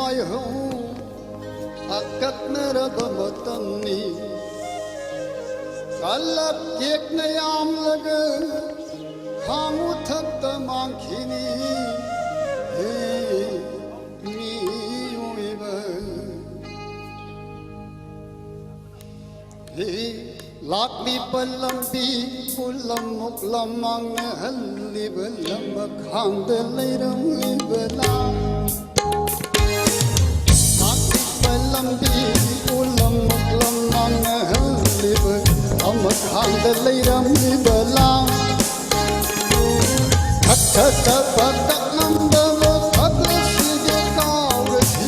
ngồi hữu cất nơ bờ tâm ni kalak kek nayam laga khamu thak tamang khini mi uiba lakli palam bi pulam muklam mang halli balam khang de leiram ibala lakli palam bi pulam muklam mang halli balam khang de leiram ibala thak thak padak nam ba thak si de kaw si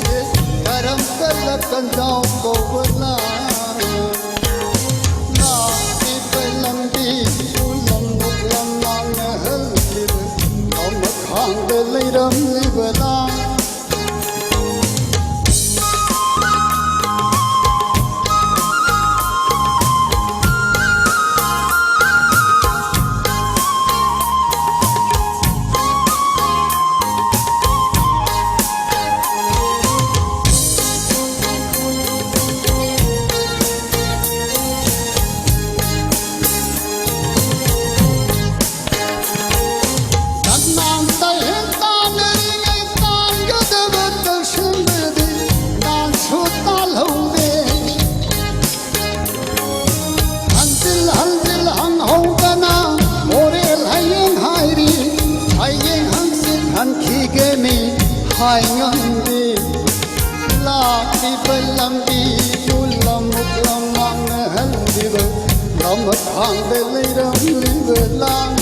karam kalak kan jaw ko bala leiram libala hai ngân đi la đi bên lâm đi chul lâm một lâm mang hân đi bên lâm một hàng bên lấy đâm đi bên lang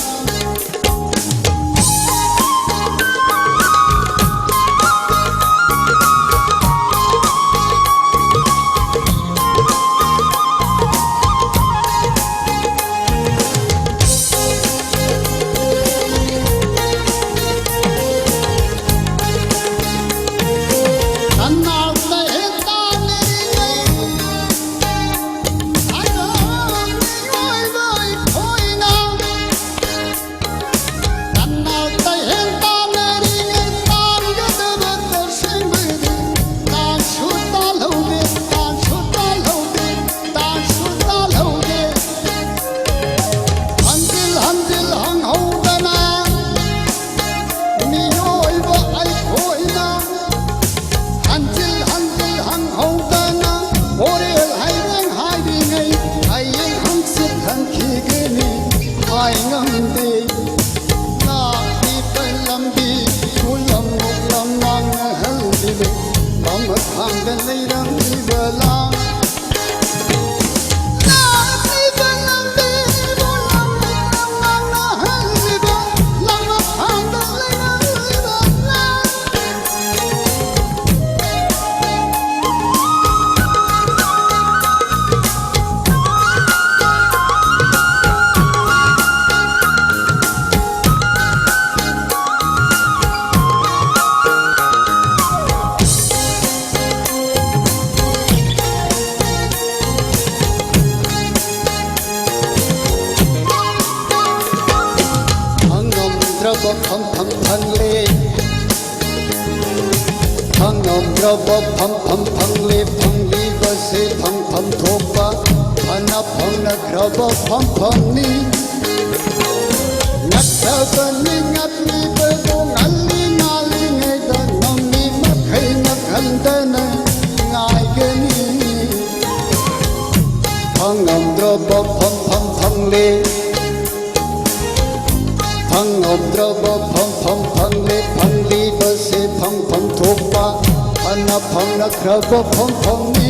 thăng thăng thăng lê thăng ngom rabo pham pham phang lê phang đi ba se phang pham thop ba phana phang na rabo pham phang ni ngat sa ba ni ngat ni ba ko ngali ngali ngai da nam ni ma khai na khan da na ngai ke ni thăng ngom rabo pham pham phang lê phang ngom rabo phang phang phang lê phang đi ba se phang phang thop ba phana phang na rabo phang phang ni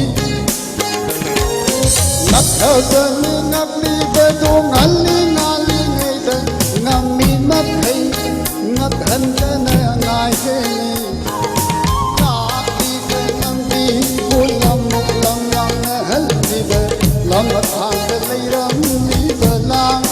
ngat sa ba ni ngat ni ba ko ngali ngali ngai da nam ni ma khai na khan da na ngai ke ni lam thang de lai ram ni balang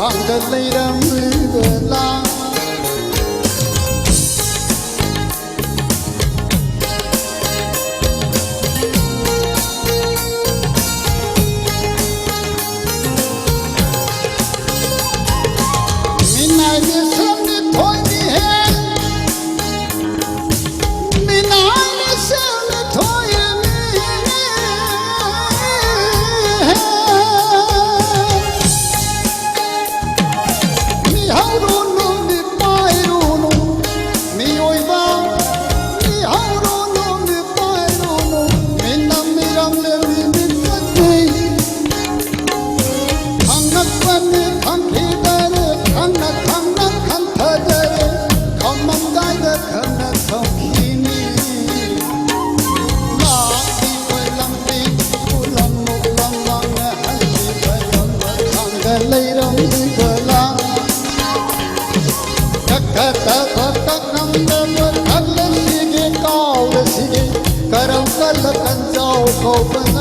ꯃꯈꯥꯡꯗ ꯂꯩꯔꯝꯂꯤꯕꯂꯥ Open